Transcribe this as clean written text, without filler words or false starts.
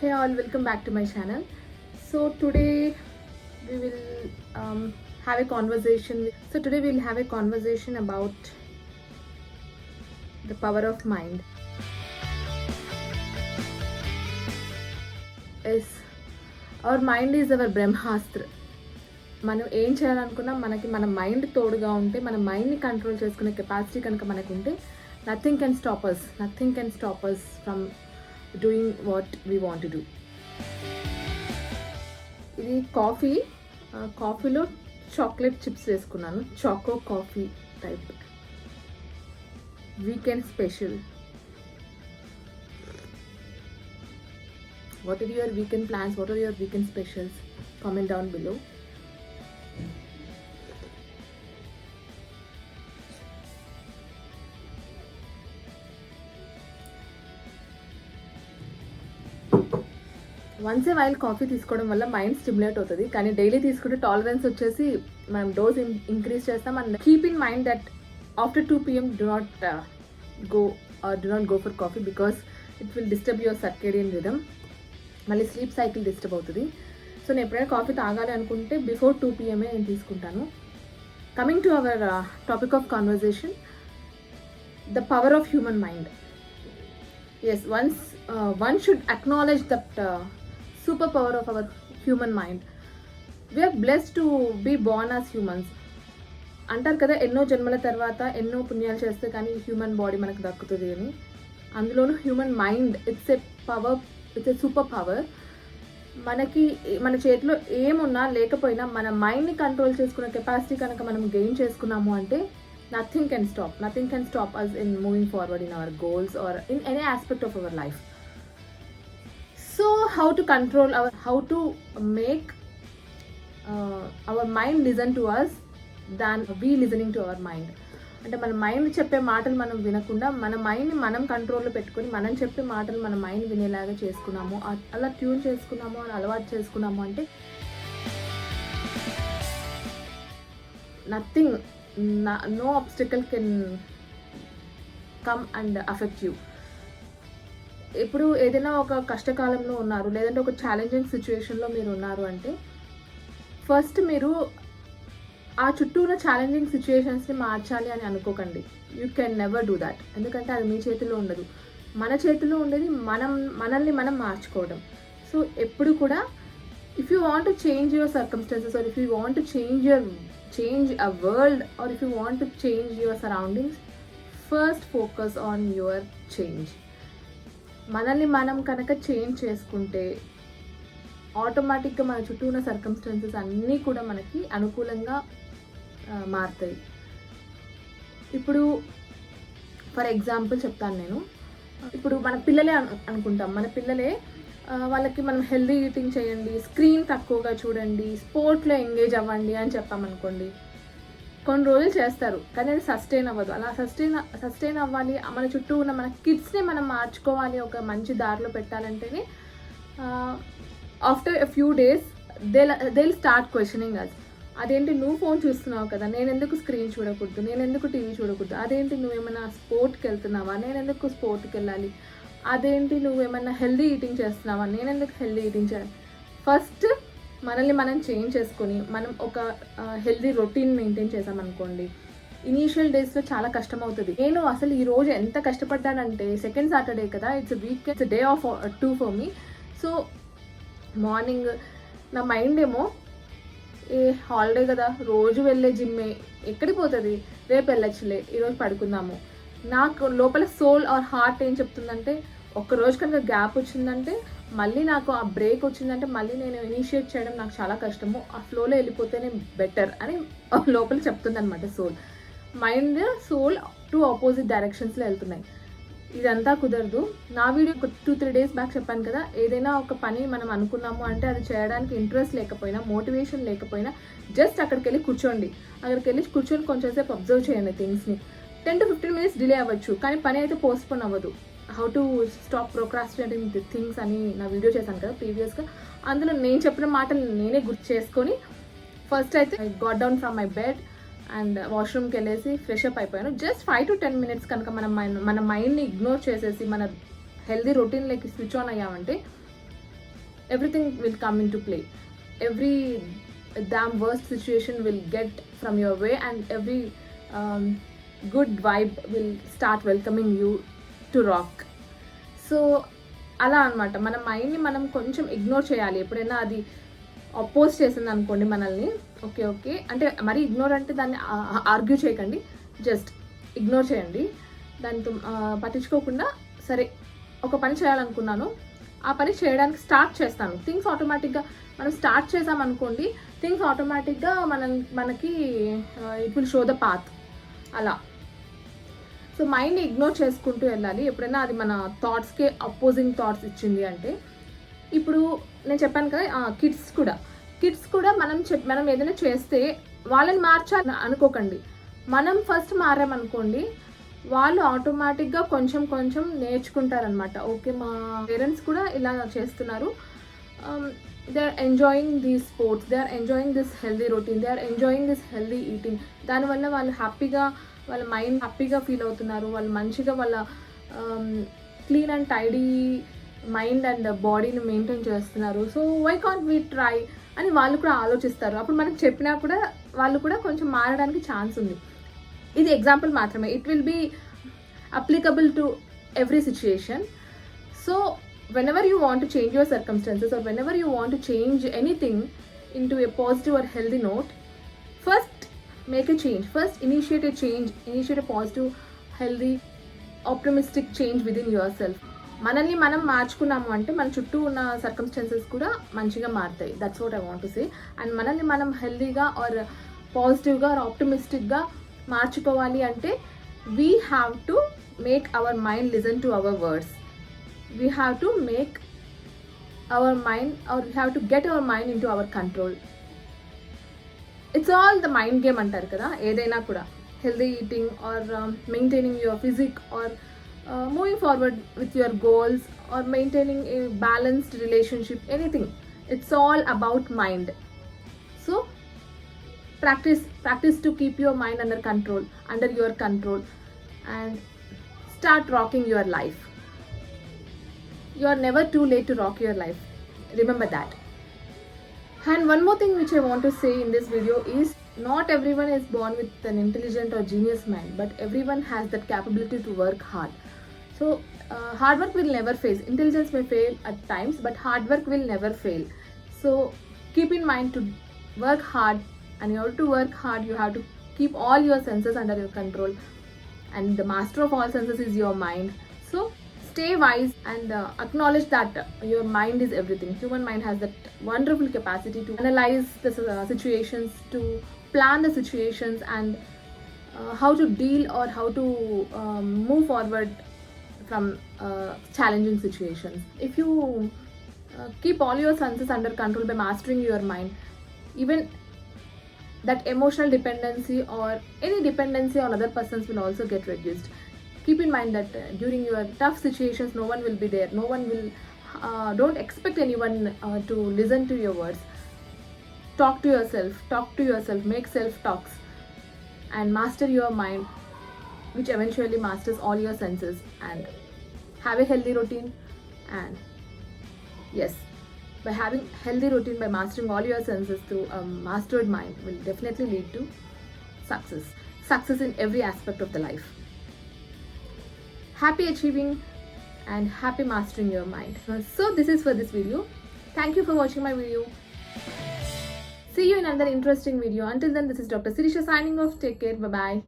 Hey all, welcome back to my channel. So today we will have a conversation. So today we'll have a conversation about the power of mind. Yes, our mind is our బ్రహ్మాస్త్ర. మనం ఏం చేయాలనుకున్నా మనకి మన mind తోడుగా ఉంటే, మన మైండ్ని control చేసుకునే కెపాసిటీ కనుక మనకు ఉంటే, nothing can stop us from doing what we want to do. ఇది కాఫీలో చాక్లెట్ చిప్స్ వేసుకున్నాను, choco coffee type, weekend special. What are your weekend plans? What are your weekend specials? Comment down below. Once a while coffee తీసుకోవడం వల్ల mind stimulate అవుతుంది, కానీ daily తీసుకుంటే tolerance వచ్చేసి మనం డోస్ ఇంక్రీజ్ చేస్తాం. And keep in mind that after 2 PM do not go for coffee because it will disturb your circadian rhythm. మళ్ళీ sleep cycle disturb అవుతుంది. సో నేను ఎప్పుడైనా కాఫీ తాగాలి అనుకుంటే బిఫోర్ 2 PM నేను తీసుకుంటాను. Coming to our topic of conversation, the power of human mind. Yes, one should acknowledge that super power of our human mind. We are blessed to be born as humans. అంటారు కదా, ఎన్నో జన్మల తర్వాత ఎన్నో పుణ్యాలు చేస్తే కానీ హ్యూమన్ బాడీ మనకు దక్కుతుంది అని. అందులోనూ human mind, it's a super power. మనకి మన చేతిలో ఏమున్నా లేకపోయినా మన మైండ్ని కంట్రోల్ చేసుకునే కెపాసిటీ కనుక మనం గెయిన్ చేసుకున్నాము అంటే nothing can stop us in moving forward in our goals or in any aspect of our life. So how to control how to make our mind listen to us than we listening to our mind. అంటే మన mind చెప్పే మాటలు మనం వినకుండా మన మైండ్ని మనం కంట్రోల్లో పెట్టుకొని మనం చెప్పే మాటలు మన మైండ్ వినేలాగా చేసుకున్నాము, అలా ట్యూన్ చేసుకున్నాము, అని అలవాటు చేసుకున్నాము అంటే nothing, no obstacle can come and affect you. ఇప్పుడు ఏదైనా ఒక కష్టకాలంలో ఉన్నారు, లేదంటే ఒక ఛాలెంజింగ్ సిచ్యువేషన్లో మీరు ఉన్నారు అంటే ఫస్ట్ మీరు ఆ చుట్టూ ఉన్న ఛాలెంజింగ్ సిచ్యువేషన్స్ని మార్చాలి అని అనుకోకండి. You can never do that. ఎందుకంటే అది మీ చేతిలో ఉండదు. మన చేతిలో ఉండేది మనల్ని మనం మార్చుకోవడం. సో ఎప్పుడు కూడా if you want to change your circumstances, or if you want to change a world, or if you want to change your surroundings, first focus on your change. మనల్ని మనం కనుక చేంజ్ చేసుకుంటే ఆటోమేటిక్గా మన చుట్టూ ఉన్న సర్కమ్స్టాన్సెస్ అన్నీ కూడా మనకి అనుకూలంగా మారుతాయి. ఇప్పుడు ఫర్ ఎగ్జాంపుల్ చెప్తాను నేను. ఇప్పుడు మన పిల్లలే అనుకుంటాం, మన పిల్లలే వాళ్ళకి మనం హెల్దీ ఈటింగ్ చేయండి, స్క్రీన్ తక్కువగా చూడండి, స్పోర్ట్లో ఎంగేజ్ అవ్వండి అని చెప్పామనుకోండి, కొన్ని రోజులు చేస్తారు కానీ అది సస్టైన్ అవ్వదు. అలా సస్టైన్ అవ్వాలి, మన చుట్టూ ఉన్న మన కిడ్స్ని మనం మార్చుకోవాలి, ఒక మంచి దారిలో పెట్టాలంటేనే after a few days they start questioning us. అదేంటి నువ్వు ఫోన్ చూస్తున్నావు కదా, నేను ఎందుకు స్క్రీన్ చూడకూడదు, నేను ఎందుకు టీవీ చూడకూడదు, అదేంటి నువ్వేమైనా స్పోర్ట్కి వెళ్తున్నావా, నేను ఎందుకు స్పోర్ట్కి వెళ్ళాలి, అదేంటి నువ్వేమన్నా హెల్దీ ఈటింగ్ చేస్తున్నావా, నేను ఎందుకు హెల్దీ ఈటింగ్ చేయాలి. ఫస్ట్ మనల్ని మనం చేంజ్ చేసుకొని మనం ఒక హెల్దీ రొటీన్ మెయింటైన్ చేసామనుకోండి, ఇనీషియల్ డేస్లో చాలా కష్టం అవుతుంది. నేను అసలు ఈరోజు ఎంత కష్టపడ్డానంటే, సెకండ్ సాటర్డే కదా, it's weekend, day of 2 for me. So morning నా మైండ్ ఏమో హాలిడే కదా, రోజు వెళ్ళే జిమ్మే, ఎక్కడికి పోతుంది, రేపు వెళ్ళొచ్చులే, ఈరోజు పడుకుందాము. నాకు లోపల సోల్ ఆర్ హార్ట్ ఏం చెప్తుందంటే, ఒక్కరోజు కనుక గ్యాప్ వచ్చిందంటే, మళ్ళీ నాకు ఆ బ్రేక్ వచ్చిందంటే మళ్ళీ నేను ఇనిషియేట్ చేయడం నాకు చాలా కష్టము, ఆ ఫ్లోలో వెళ్ళిపోతేనే బెటర్ అని లోపల చెప్తుంది అనమాట సోల్. మైండ్ సోల్ 2 ఆపోజిట్ డైరెక్షన్స్లో వెళ్తున్నాయి. ఇదంతా కుదరదు. నా వీడియో 2-3 days బ్యాక్ చెప్పాను కదా, ఏదైనా ఒక పని మనం అనుకున్నాము అంటే అది చేయడానికి ఇంట్రెస్ట్ లేకపోయినా, మోటివేషన్ లేకపోయినా, జస్ట్ అక్కడికి వెళ్ళి కూర్చోండి. అక్కడికి వెళ్ళి కూర్చొని కొంచెంసేపు అబ్జర్వ్ చేయండి థింగ్స్ని. 10 to 15 minutes డిలే అవ్వచ్చు, కానీ పని అయితే పోస్ట్పోన్ అవ్వదు. How to stop procrastinating the things అని నా వీడియో చేశాను కదా ప్రీవియస్గా. అందులో నేను చెప్పిన మాటలు నేనే గుర్తు చేసుకొని ఫస్ట్ అయితే I got down from my bed and వాష్రూమ్కి వెళ్ళేసి ఫ్రెష్ అప్ అయిపోయాను. జస్ట్ 5 to 10 minutes కనుక మన మైండ్ని ఇగ్నోర్ చేసేసి మన హెల్దీ రొటీన్లోకి స్విచ్ ఆన్ అయ్యామంటే everything will come into play. Every damn worst situation will get from your way, and every good vibe will start welcoming you to rock. So అలా అనమాట, మన మైండ్ని మనం కొంచెం ఇగ్నోర్ చేయాలి. ఎప్పుడైనా అది అపోజ్ చేసింది అనుకోండి మనల్ని, ఓకే అంటే మరి ఇగ్నోర్ అంటే దాన్ని ఆర్గ్యూ చేయకండి, జస్ట్ ఇగ్నోర్ చేయండి. దాంతో పట్టించుకోకుండా సరే ఒక పని చేయాలనుకున్నాను, ఆ పని చేయడానికి స్టార్ట్ చేస్తాను. థింగ్స్ ఆటోమేటిక్గా మనం స్టార్ట్ చేసామనుకోండి, థింగ్స్ ఆటోమేటిక్గా మనకి it will show the path అలా. సో మైండ్ని ఇగ్నోర్ చేసుకుంటూ వెళ్ళాలి. ఎప్పుడైనా అది మన థాట్స్కే అపోజింగ్ థాట్స్ ఇచ్చింది అంటే, ఇప్పుడు నేను చెప్పాను కదా, కిడ్స్ కూడా మనం ఏదైనా చేస్తే వాళ్ళని మార్చాలి అనుకోకండి. మనం ఫస్ట్ మారామనుకోండి, వాళ్ళు ఆటోమేటిక్గా కొంచెం నేర్చుకుంటారనమాట. ఓకే, మా పేరెంట్స్ కూడా ఇలా చేస్తున్నారు, they are enjoying these sports, they are enjoying this healthy routine, they are enjoying this healthy eating. దానివల్ల వాళ్ళు హ్యాపీగా, వాళ్ళ మైండ్ హ్యాపీగా ఫీల్ అవుతున్నారు, వాళ్ళు మంచిగా వాళ్ళ clean and tidy mind and బాడీని మెయింటైన్ చేస్తున్నారు. So why can't we try అని వాళ్ళు కూడా ఆలోచిస్తారు. అప్పుడు మనకు చెప్పినా కూడా వాళ్ళు కూడా కొంచెం మారడానికి ఛాన్స్ ఉంది. ఇది ఎగ్జాంపుల్ మాత్రమే, it will be applicable to every situation. So whenever you want to change your circumstances, or whenever you want to change anything into a positive or healthy note, first make a change, first initiate a change, initiate a positive, healthy, optimistic change within yourself. మనల్ని మనం మార్చుకున్నాము అంటే మన చుట్టూ ఉన్న circumstances కూడా మంచిగా మారుతాయి. That's what I want to say. And మనల్ని మనం హెల్దీగా ఆర్ పాజిటివ్గా ఆర్ ఆప్టిమిస్టిక్గా మార్చుకోవాలి అంటే we have to make our mind listen to our words. We have to make our mind, or we have to get our mind into our control. It's all the mind game antaru kada. Edaina kuda healthy eating, or maintaining your physique, or moving forward with your goals, or maintaining a balanced relationship, anything, it's all about mind. So practice to keep your mind under your control, and start rocking your life. You are never too late to rock your life. Remember that. And one more thing which I want to say in this video is, not everyone is born with an intelligent or genius mind, but everyone has that capability to work hard. So hard work will never fail. Intelligence may fail at times, but hard work will never fail. So keep in mind to work hard, and in order to work hard, you have to keep all your senses under your control, and the master of all senses is your mind. So stay wise, and acknowledge that your mind is everything. Human mind has that wonderful capacity to analyze the situations, to plan the situations, and how to deal or how to move forward from challenging situations. If you keep all your senses under control by mastering your mind, even that emotional dependency or any dependency on other persons will also get reduced. Keep in mind that during your tough situations, no one will be there. No one will, don't expect anyone to listen to your words. Talk to yourself, make self-talks, and master your mind, which eventually masters all your senses. And have a healthy routine. And yes, by having healthy routine, by mastering all your senses through a mastered mind, will definitely lead to success in every aspect of the life. Happy achieving and happy mastering your mind. So this is for this video. Thank you for watching my video. See you in another interesting video. Until then, this is Dr. Sirisha signing off. Take care. Bye bye.